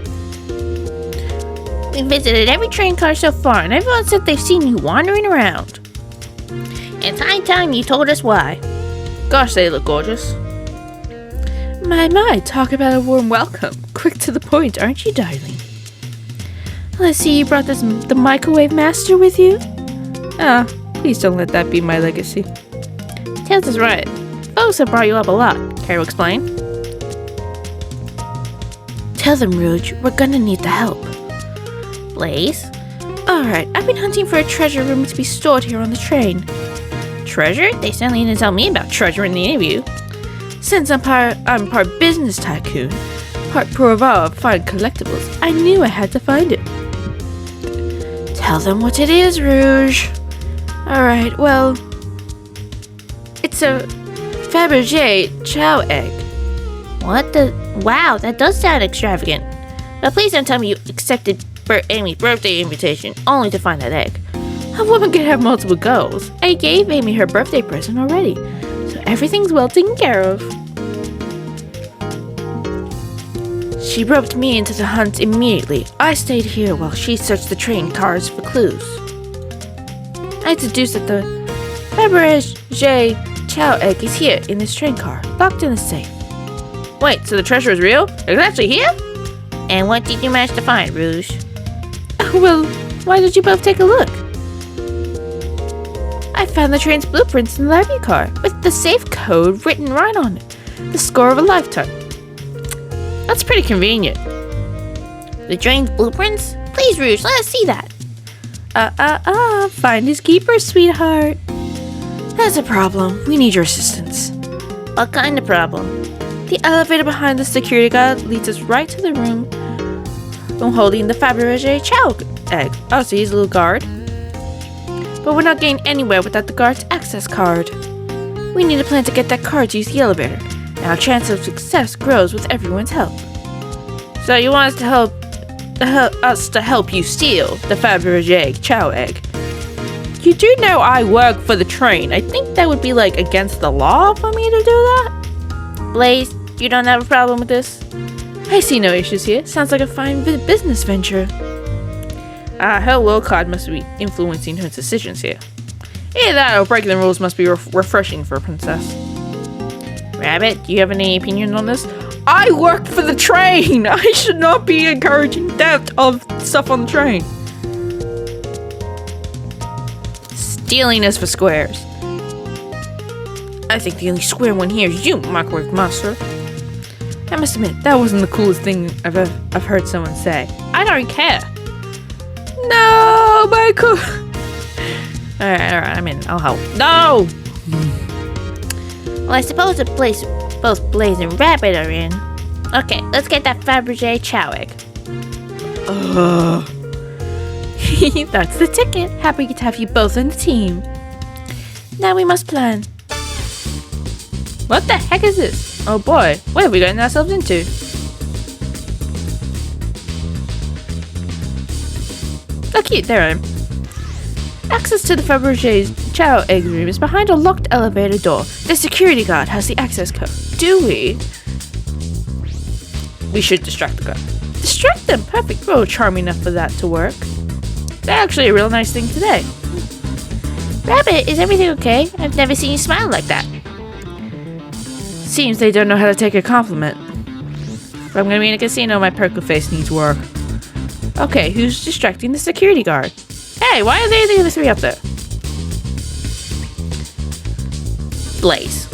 Speaker 2: We visited every train car so far, and everyone said they've seen you wandering around. It's high time you told us why.
Speaker 1: Gosh, they look gorgeous. My, talk about a warm welcome. Quick to the point, aren't you, darling? I see you brought the microwave master with you? Ah, please don't let that be my legacy.
Speaker 2: Tails is right. Folks have brought you up a lot. Care to explain?
Speaker 1: Tell them, Rouge, we're gonna need the help.
Speaker 2: Blaze?
Speaker 1: Alright, I've been hunting for a treasure room to be stored here on the train.
Speaker 2: Treasure? They certainly didn't tell me about treasure in the interview.
Speaker 1: Since I'm part business tycoon, part provar of fine collectibles, I knew I had to find it. Tell them what it is, Rouge. Alright, well, it's a Fabergé chow egg.
Speaker 2: What the? Wow, that does sound extravagant. But please don't tell me you accepted Amy's birthday invitation only to find that egg.
Speaker 1: A woman can have multiple goals. I gave Amy her birthday present already, so everything's well taken care of. She roped me into the hunt immediately. I stayed here while she searched the train cars for clues. I deduced that the Fabergé chow egg is here in this train car, locked in a safe.
Speaker 2: Wait, so the treasure is real? It's actually here? And what did you manage to find, Rouge?
Speaker 1: Well, why don't you both take a look? I found the train's blueprints in the library car, with the safe code written right on it. The score of a lifetime.
Speaker 2: That's pretty convenient. The train's blueprints? Please, Rouge, let us see that.
Speaker 1: Find his keeper, sweetheart. That's a problem. We need your assistance.
Speaker 2: What kind of problem?
Speaker 1: The elevator behind the security guard leads us right to the room. I'm holding the Fabergé chow egg. Oh, so he's a little guard. But we're not getting anywhere without the guard's access card. We need a plan to get that card to use the elevator. And our chance of success grows with everyone's help. So you want us to help you steal the Fabergé chow egg? You do know I work for the train. I think that would be like against the law for me to do that.
Speaker 2: Blaze, you don't have a problem with this?
Speaker 1: I see no issues here. Sounds like a fine business venture. Her will card must be influencing her decisions here. Either that or breaking the rules must be refreshing for a princess.
Speaker 2: Rabbit, do you have any opinion on this?
Speaker 1: I work for the train! I should not be encouraging theft of stuff on the train. Stealing is for squares. I think the only square one here is you, microwave master. I must admit, that wasn't the coolest thing I've heard someone say. I don't care. No, Michael. Alright, I'm in. I'll help. No!
Speaker 2: Well, I suppose the place both Blaze and Rabbit are in. Okay, let's get that Fabergé chow egg.
Speaker 1: That's the ticket. Happy to have you both on the team.
Speaker 2: Now we must plan.
Speaker 1: What the heck is this? Oh boy, what have we gotten ourselves into? Oh cute, there I am. Access to the Fabergé's chow egg room is behind a locked elevator door. The security guard has the access code. Do we? We should distract the guard. Distract them? Perfect. Oh, charming enough for that to work. That's actually a real nice thing today.
Speaker 2: Rabbit, is everything okay? I've never seen you smile like that.
Speaker 1: Seems they don't know how to take a compliment. If I'm gonna be in a casino, my poker face needs work. Okay, who's distracting the security guard? Hey, why are they the other three up there? Blaze.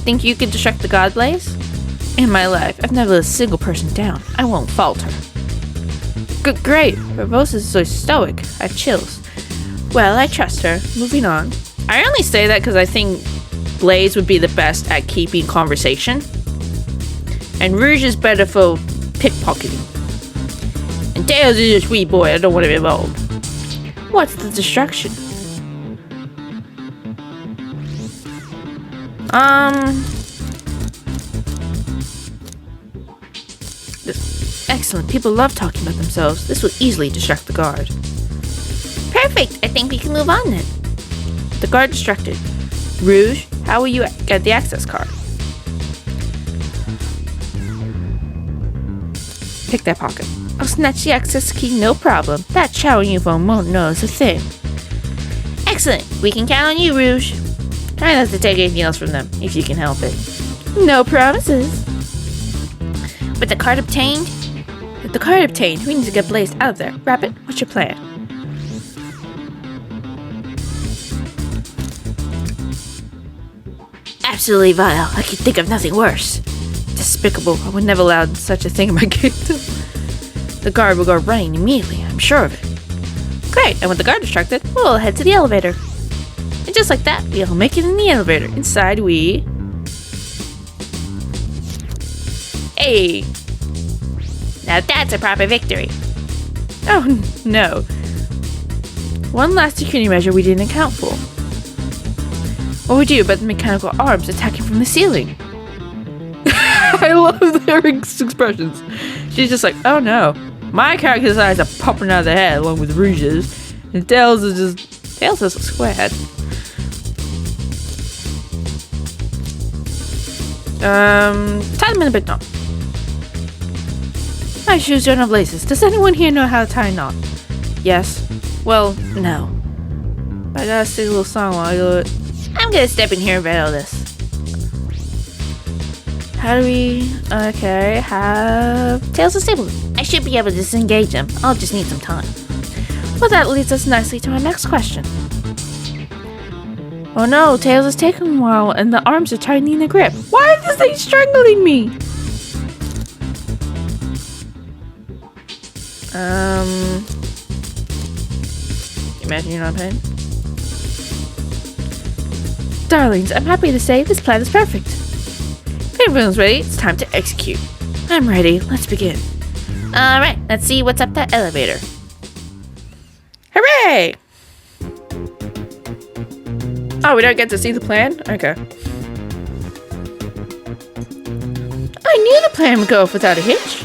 Speaker 1: Think you could distract the god, Blaze? In my life, I've never let a single person down. I won't falter. Great. Verbose is so stoic. I have chills. Well, I trust her. Moving on. I only say that because I think Blaze would be the best at keeping conversation. And Rouge is better for pickpocketing. And Tails is a sweet boy. I don't want to be involved. What's the distraction? Excellent. People love talking about themselves. This will easily distract the guard.
Speaker 2: Perfect. I think we can move on then.
Speaker 1: The guard distracted. Rouge, how will you get the access card? Pick that pocket. I'll snatch the access key, no problem. That chow uniform won't know it's a thing.
Speaker 2: Excellent. We can count on you, Rouge. Try not to take anything else from them, if you can help it.
Speaker 1: No promises.
Speaker 2: With the card obtained?
Speaker 1: With the card obtained, we need to get Blaze out of there. Rabbit, what's your plan?
Speaker 2: Absolutely vile. I could think of nothing worse.
Speaker 1: Despicable. I would never allow such a thing in my kingdom. The guard will go running immediately, I'm sure of it. Great, and with the guard distracted, we'll head to the elevator. And just like that, we all make it in the elevator. Inside we... Hey!
Speaker 2: Now that's a proper victory.
Speaker 1: Oh, no. One last security measure we didn't account for. What we do about the mechanical arms attacking from the ceiling? I love their expressions. She's just like, oh no. My character's eyes are popping out of their head along with Rouge's. And Tails is just... Tails has a square head. Tie them in a bit knot. My shoes don't have laces. Does anyone here know how to tie a knot? Yes. Well, no. I gotta sing a little song while I do it.
Speaker 2: I'm gonna step in here and read all this.
Speaker 1: How do we... Okay, have...
Speaker 2: Tails is stable. I should be able to disengage them. I'll just need some time.
Speaker 1: Well, that leads us nicely to our next question. Oh no, Tails is taking a while and the arms are tightening the grip. Why is this thing strangling me? Imagine you're not paying. Darlings, I'm happy to say this plan is perfect. If everyone's ready, it's time to execute. I'm ready. Let's begin.
Speaker 2: Alright, let's see what's up that elevator.
Speaker 1: Hooray! Oh, we don't get to see the plan? Okay. I knew the plan would go off without a hitch.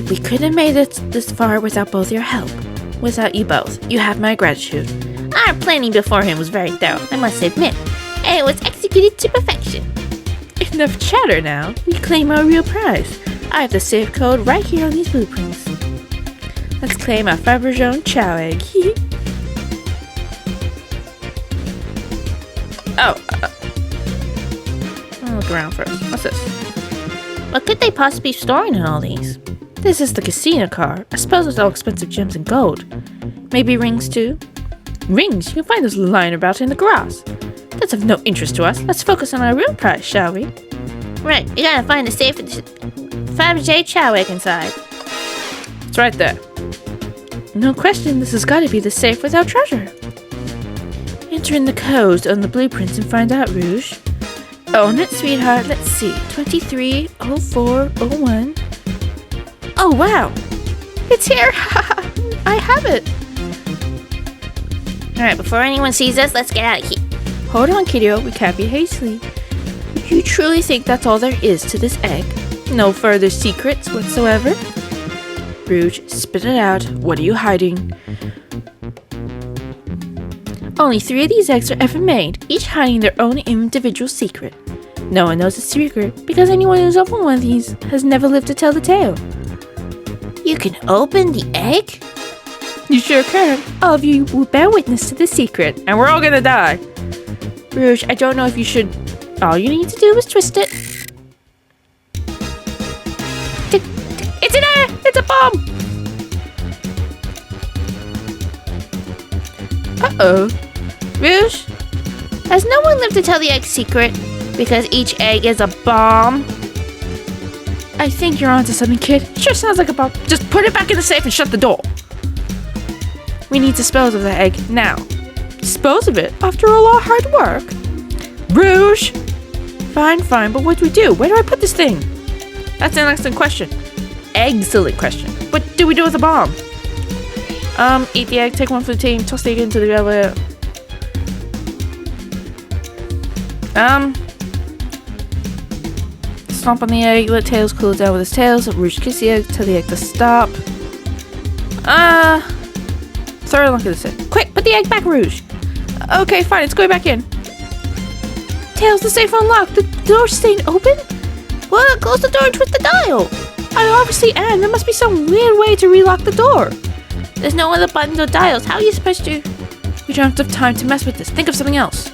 Speaker 1: We couldn't have made it this far without both your help. Without you both. You have my gratitude.
Speaker 2: Our planning beforehand was very thorough, I must admit, and it was executed to perfection.
Speaker 1: Enough chatter now. We claim our real prize. I have the safe code right here on these blueprints. Let's claim our Fabergé chow egg. I'll look around first. What's this?
Speaker 2: What could they possibly be storing in all these?
Speaker 1: This is the casino car. I suppose it's all expensive gems and gold. Maybe rings too? Rings? You can find those lying about in the grass. That's of no interest to us. Let's focus on our real prize, shall we?
Speaker 2: Right, you gotta find the safe with the Fabergé chow egg inside.
Speaker 1: It's right there. No question, this has got to be the safe with our treasure. Enter in the code on the blueprints and find out, Rouge. Own it, sweetheart. Let's see. 230401. Oh, wow. It's here. I have it.
Speaker 2: Alright, before anyone sees us, let's get out of here.
Speaker 1: Hold on, kiddo. We can't be hasty. You truly think that's all there is to this egg? No further secrets whatsoever? Rouge, spit it out. What are you hiding? Only 3 of these eggs are ever made, each hiding their own individual secret. No one knows the secret, because anyone who's opened one of these has never lived to tell the tale.
Speaker 2: You can open the egg?
Speaker 1: You sure can. All of you will bear witness to the secret, and we're all gonna die. Rouge, I don't know if you should... All you need to do is twist it. It's an egg! It's a bomb! Uh-oh. Rouge?
Speaker 2: Has no one lived to tell the egg secret? Because each egg is a bomb?
Speaker 1: I think you're onto something, kid. Sure sounds like a bomb. Just put it back in the safe and shut the door. We need to dispose of the egg now. Dispose of it after all our hard work? Rouge! Fine, but what do we do? Where do I put this thing? That's an excellent question. Excellent question. What do we do with the bomb? Eat the egg, take one for the team, toss the egg into the elevator. Stomp on the egg, let Tails cool it down with his tails. Rouge kiss the egg, tell the egg to stop. Throw a look at this egg. Quick, put the egg back, Rouge. Okay, fine, it's going back in. Tails, the safe unlocked. The door's staying open?
Speaker 2: Well, close the door and twist the dial.
Speaker 1: I obviously am. There must be some weird way to relock the door.
Speaker 2: There's no other buttons or dials. How are you supposed to?
Speaker 1: We don't have time to mess with this. Think of something else.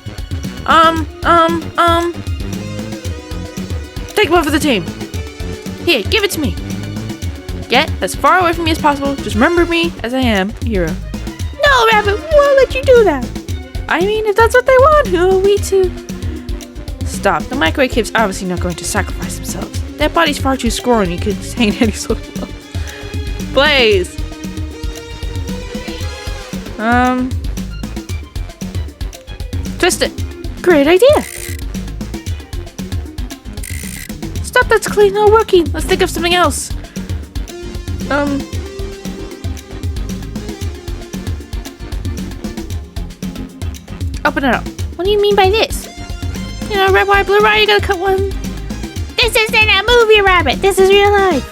Speaker 1: Take one for the team. Here, give it to me. Get as far away from me as possible. Just remember me as I am, hero. No, Rabbit, we won't let you do that. I mean, if that's what they want, who are we to? Stop. The microwave kids obviously not going to sacrifice themselves. Their body's far too scrawny to contain any sort of love. Blaze! Twist it. Great idea. Stop, that's clearly not working. Let's think of something else. Open it up.
Speaker 2: What do you mean by this?
Speaker 1: You know, red wire, blue wire, you gotta cut one.
Speaker 2: This isn't a movie, Rabbit. This is real life.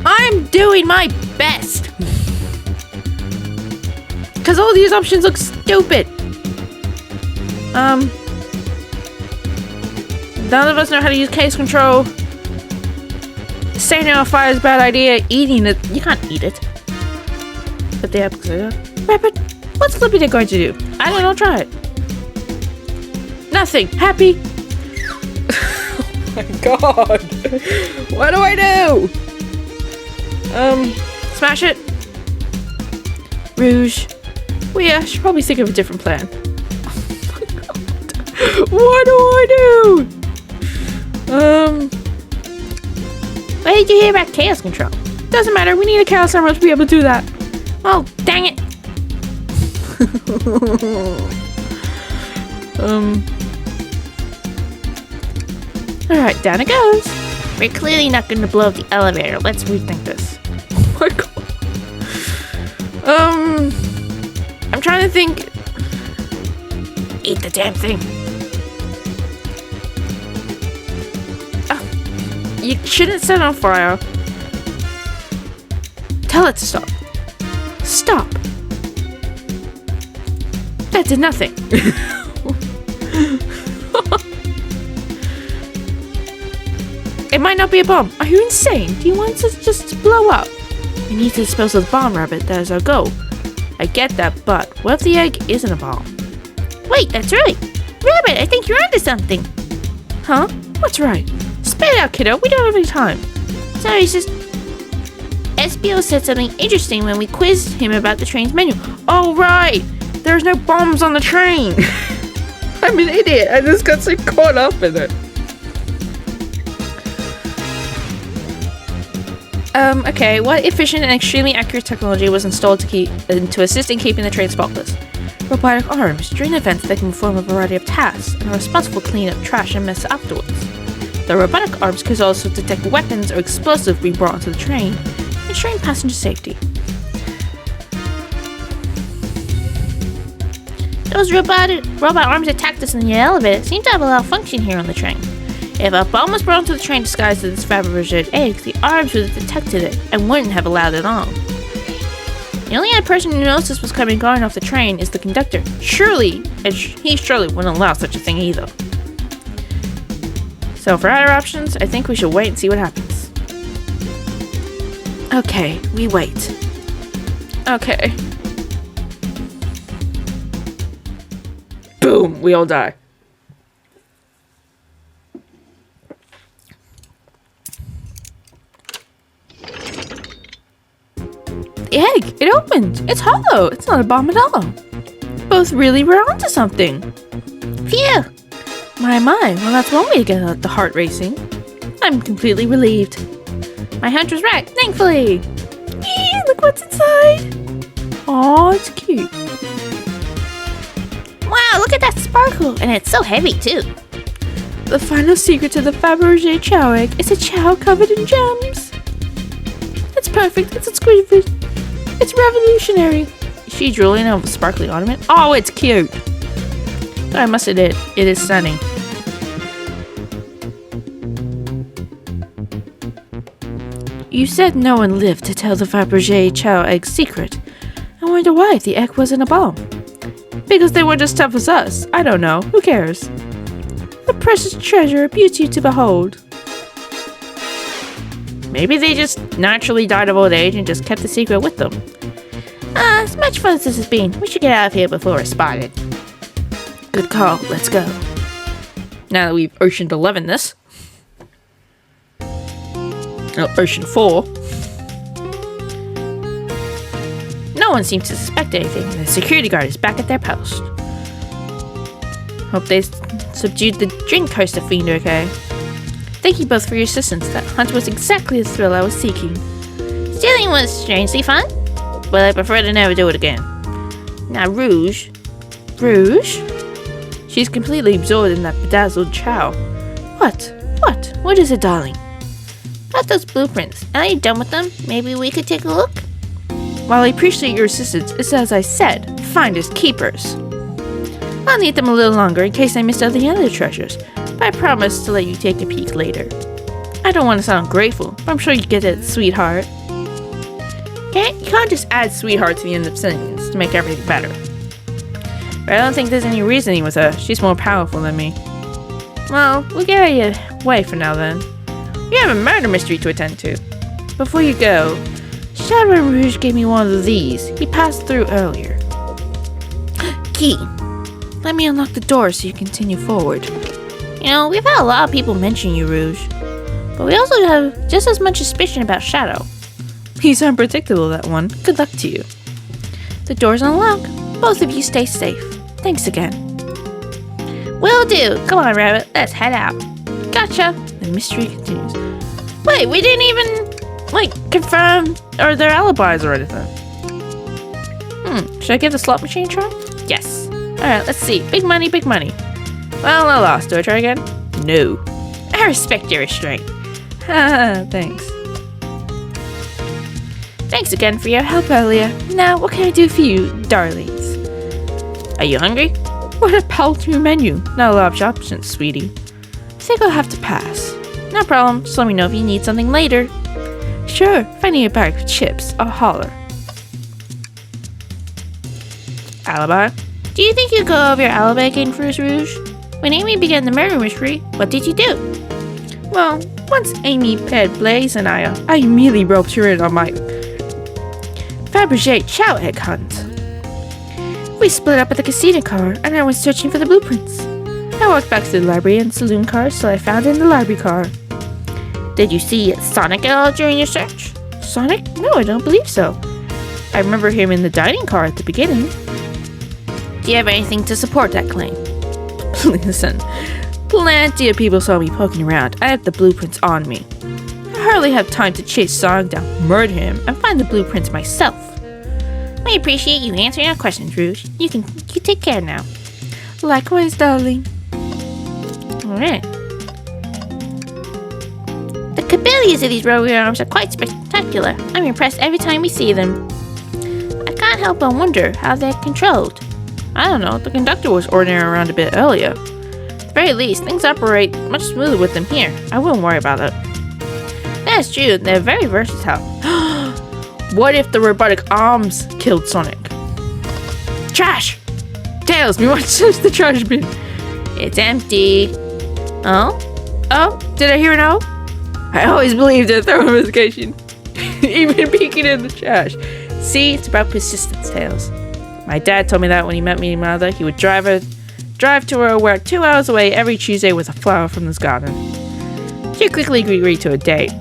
Speaker 1: I'm doing my best. Because all these options look stupid. None of us know how to use case control. Setting on fire is a bad idea. Eating it, you can't eat it. But the episode. Rabbit, what's Flippy Dick going to do? I don't know, try it. Nothing. Happy. Oh my god. What do I do? Smash it. Rouge. Well, yeah, I should probably think of a different plan. Oh my god. What do I do?
Speaker 2: What did you hear about chaos control?
Speaker 1: Doesn't matter. We need a chaos emerald to be able to do that.
Speaker 2: Oh, dang it.
Speaker 1: Alright, down it goes.
Speaker 2: We're clearly not going to blow up the elevator. Let's rethink this.
Speaker 1: Oh my god. I'm trying to think. Eat the damn thing. Oh, you shouldn't set it on fire. Tell it to stop. Stop. That did nothing. It might not be a bomb. Are you insane? Do you want it to just blow up? We need to dispose of the bomb, Rabbit. That is our goal. I get that, but what if the egg isn't a bomb?
Speaker 2: Wait, that's right. Rabbit, I think you're onto something.
Speaker 1: Huh? What's right? Spit it out, kiddo. We don't have any time.
Speaker 2: Sorry, it's just... Espio said something interesting when we quizzed him about the train's menu.
Speaker 1: Oh, right. There's no bombs on the train. I'm an idiot. I just got so caught up in it. Okay, what efficient and extremely accurate technology was installed to assist in keeping the train spotless? Robotic arms, during events that can perform a variety of tasks, and are responsible for cleaning up trash and mess afterwards. The robotic arms could also detect weapons or explosives being brought onto the train, ensuring passenger safety.
Speaker 2: Those robot arms attacked us in the elevator seem to have a lot of function here on the train. If a bomb was brought onto the train disguised as Fabergé egg, the arms would have detected it and wouldn't have allowed it on. The only other person who noticed this was coming and going off the train is the conductor. Surely, he surely wouldn't allow such a thing either. So for other options, I think we should wait and see what happens.
Speaker 1: Okay, we wait. Okay. Boom, we all die. The egg, it opened. It's hollow. It's not a bomb at all. Both really were onto something.
Speaker 2: Phew!
Speaker 1: My, well that's one way to get the heart racing. I'm completely relieved.
Speaker 2: My hunch was right, thankfully.
Speaker 1: Eee, look what's inside. Aw, it's cute.
Speaker 2: Wow, look at that sparkle, and it's so heavy too.
Speaker 1: The final secret to the Fabergé chow egg is a chow covered in gems. It's perfect, it's exquisite, it's revolutionary. Is she drooling over a sparkly ornament? Oh, it's cute. I must admit, it is stunning. You said no one lived to tell the Fabergé chow egg's secret. I wonder why the egg wasn't a bomb. Because they weren't as tough as us. I don't know. Who cares? A precious treasure, a beauty to behold. Maybe they just naturally died of old age and just kept the secret with them.
Speaker 2: As much fun as this has been, we should get out of here before we're spotted.
Speaker 1: Good call. Let's go. Now that we've Ocean 11 this. Oh, Ocean 4.
Speaker 2: No one seems to suspect anything, and the security guard is back at their post.
Speaker 1: Hope they subdued the drink coaster fiend okay. Thank you both for your assistance. That hunt was exactly the thrill I was seeking.
Speaker 2: Stealing was strangely fun, but I prefer to never do it again. Now Rouge.
Speaker 1: Rouge? She's completely absorbed in that bedazzled chow. What? What is it, darling?
Speaker 2: About those blueprints. Now you're done with them, maybe we could take a look?
Speaker 1: While I appreciate your assistance, it's as I said, finders keepers. I'll need them a little longer in case I missed out the other treasures, but I promise to let you take a peek later. I don't want to sound ungrateful, but I'm sure you get it, sweetheart. You can't just add sweetheart to the end of sentences to make everything better. But I don't think there's any reasoning with her. She's more powerful than me. Well, we'll get out of your way for now then. We have a murder mystery to attend to. Before you go, Shadow and Rouge gave me one of these. He passed through earlier. Key. Let me unlock the door so you continue forward.
Speaker 2: You know, we've had a lot of people mention you, Rouge. But we also have just as much suspicion about Shadow.
Speaker 1: He's unpredictable, that one. Good luck to you. The door's unlocked. Both of you stay safe. Thanks again.
Speaker 2: Will do. Come on, Rabbit. Let's head out.
Speaker 1: Gotcha. The mystery continues.
Speaker 2: Wait, we didn't even,
Speaker 1: confirm or their alibis or anything. Should I give the slot machine a try?
Speaker 2: yes.
Speaker 1: Alright, let's see. Big money, big money. Well, I lost. Do I try again? No.
Speaker 2: I respect your restraint.
Speaker 1: Thanks.
Speaker 2: Thanks again for your help.
Speaker 1: Earlier. Now, what can I do for you, darlings?
Speaker 2: Are you hungry?
Speaker 1: What a paltry menu. Not a lot of options, sweetie. I think I'll have to pass. No problem. Just let me know if you need something later. Sure. If I need a bag of chips, I'll holler.
Speaker 2: Alibi? Do you think you go over your alibi again, Rouge? When Amy began the murder mystery, what did you do?
Speaker 1: Well, once Amy paired Blaze and I immediately roped her in on my Fabergé chow egg hunt. We split up at the casino car, and I went searching for the blueprints. I walked back to the library and saloon cars, so I found it in the library car.
Speaker 2: Did you see Sonic at all during your search?
Speaker 1: Sonic? No, I don't believe so. I remember him in the dining car at the beginning.
Speaker 2: Do you have anything to support that claim?
Speaker 1: Listen, plenty of people saw me poking around. I have the blueprints on me. I hardly have time to chase Sonic down, murder him, and find the blueprints myself.
Speaker 2: We appreciate you answering our questions, Rouge. You take care now.
Speaker 1: Likewise, darling.
Speaker 2: Alright. The capabilities of these robot arms are quite spectacular. I'm impressed every time we see them. I can't help but wonder how they're controlled.
Speaker 1: I don't know, the conductor was ordering around a bit earlier. At the very least, things operate much smoother with them here. I wouldn't worry about it.
Speaker 2: That's true, they're very versatile.
Speaker 1: What if the robotic arms killed Sonic? Trash! Tails, we want to search the trash bin.
Speaker 2: It's empty. Oh?
Speaker 1: Oh, did I hear an O? I always believed in thorough investigation. Even peeking in the trash. See, it's about persistence, Tails. My dad told me that when he met me and my mother, he would drive to her work 2 hours away every Tuesday with a flower from his garden. She quickly agreed to a date.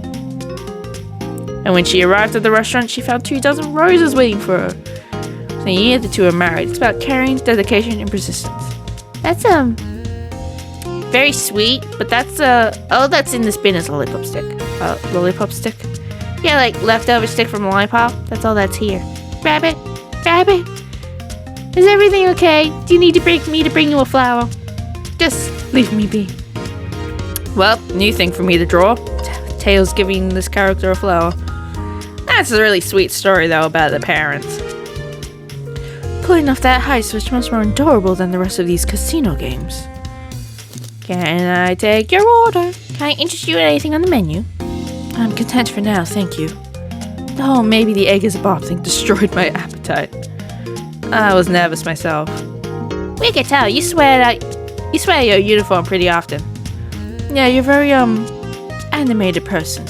Speaker 1: And when she arrived at the restaurant, she found 2 dozen roses waiting for her. Within a year, the two are married. It's about caring, dedication, and persistence.
Speaker 2: That's, very sweet, but that's, all that's in this bin is a lollipop stick.
Speaker 1: Lollipop stick?
Speaker 2: Yeah, like leftover stick from a lollipop. That's all that's here. Rabbit, Rabbit, is everything okay? Do you need to bring you a flower?
Speaker 1: Just leave me be. Well, new thing for me to draw. Tails giving this character a flower. That's a really sweet story, though, about the parents. Pulling off that heist was much more adorable than the rest of these casino games. Can I take your order?
Speaker 2: Can I interest you in anything on the menu?
Speaker 1: I'm content for now, thank you. Oh, maybe the egg is a bomb thing destroyed my appetite. I was nervous myself.
Speaker 2: We can tell. You swear your uniform pretty often.
Speaker 1: Yeah, you're very, animated person.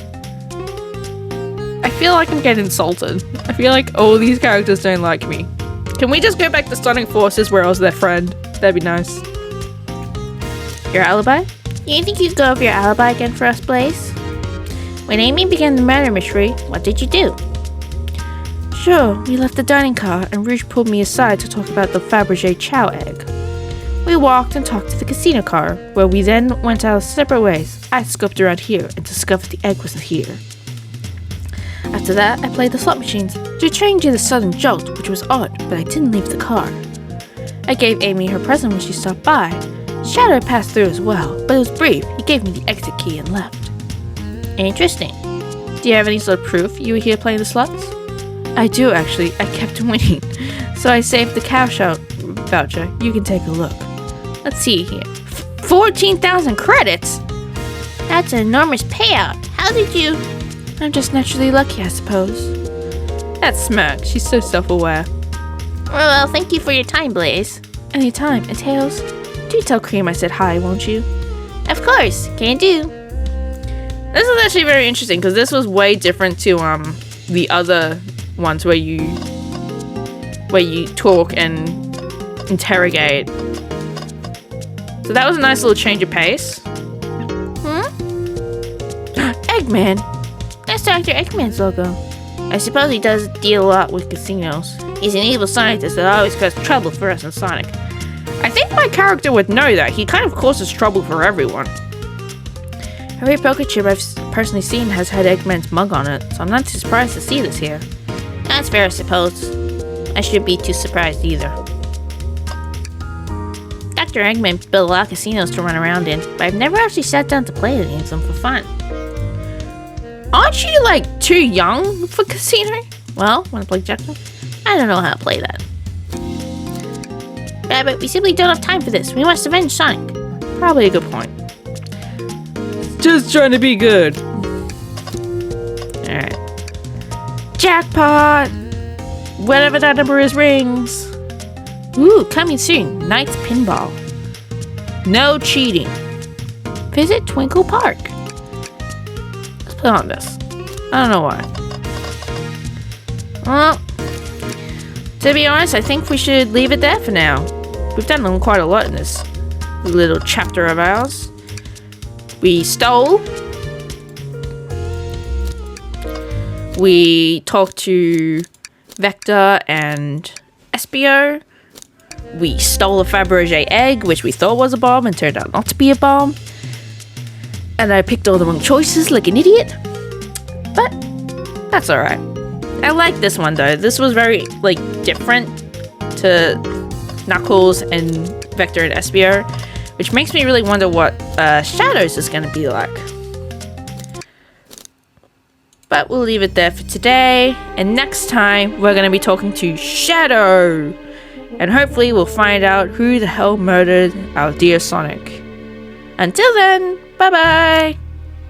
Speaker 1: I feel like I'm getting insulted. I feel like all these characters don't like me. Can we just go back to Sonic Forces where I was their friend? That'd be nice.
Speaker 2: Your alibi? You think you'd go over your alibi again for us, Blaze? When Amy began the murder mystery, what did you do?
Speaker 1: Sure, we left the dining car and Rouge pulled me aside to talk about the Fabergé chow egg. We walked and talked to the casino car, where we then went our separate ways. I scoped around here and discovered the egg wasn't here. After that, I played the slot machines to change in a sudden jolt, which was odd, but I didn't leave the car. I gave Amy her present when she stopped by. Shadow passed through as well, but it was brief. He gave me the exit key and left.
Speaker 2: Interesting.
Speaker 1: Do you have any sort of proof you were here playing the slots? I do, actually. I kept winning. So I saved the cash out voucher. You can take a look.
Speaker 2: Let's see here. 14,000 credits? That's an enormous payout. How did you...
Speaker 1: I'm just naturally lucky, I suppose. That smirk. She's so self-aware.
Speaker 2: Well, thank you for your time, Blaze.
Speaker 1: Anytime. And Tails, do tell Cream I said hi, won't you?
Speaker 2: Of course. Can do.
Speaker 1: This is actually very interesting because this was way different to the other ones where you talk and interrogate. So that was a nice little change of pace. Eggman.
Speaker 2: That's Dr. Eggman's logo. I suppose he does deal a lot with casinos. He's an evil scientist that always causes trouble for us in Sonic.
Speaker 1: I think my character would know that. He kind of causes trouble for everyone. Every poker chip I've personally seen has had Eggman's mug on it, so I'm not too surprised to see this here.
Speaker 2: That's fair, I suppose. I shouldn't be too surprised either. Dr. Eggman built a lot of casinos to run around in, but I've never actually sat down to play any of them for fun.
Speaker 1: Aren't you, like, too young for casino?
Speaker 2: Well, wanna play Jackson? I don't know how to play that. Rabbit, we simply don't have time for this. We must avenge Sonic.
Speaker 1: Probably a good point. Just trying to be good. Alright. Jackpot! Whatever that number is rings.
Speaker 2: Ooh, coming soon. Knight's Pinball.
Speaker 1: No cheating.
Speaker 2: Visit Twinkle Park.
Speaker 1: Let's put on this. I don't know why. Well, to be honest, I think we should leave it there for now. We've done quite a lot in this little chapter of ours. We stole. We talked to Vector and Espio. we stole a Fabergé egg, which we thought was a bomb and turned out not to be a bomb. And I picked all the wrong choices like an idiot. But that's alright. I like this one though. This was very, like, different to Knuckles and Vector and Espio, which makes me really wonder what Shadows is going to be like. But we'll leave it there for today, and next time we're going to be talking to Shadow, and hopefully we'll find out who the hell murdered our dear Sonic. Until then, bye bye!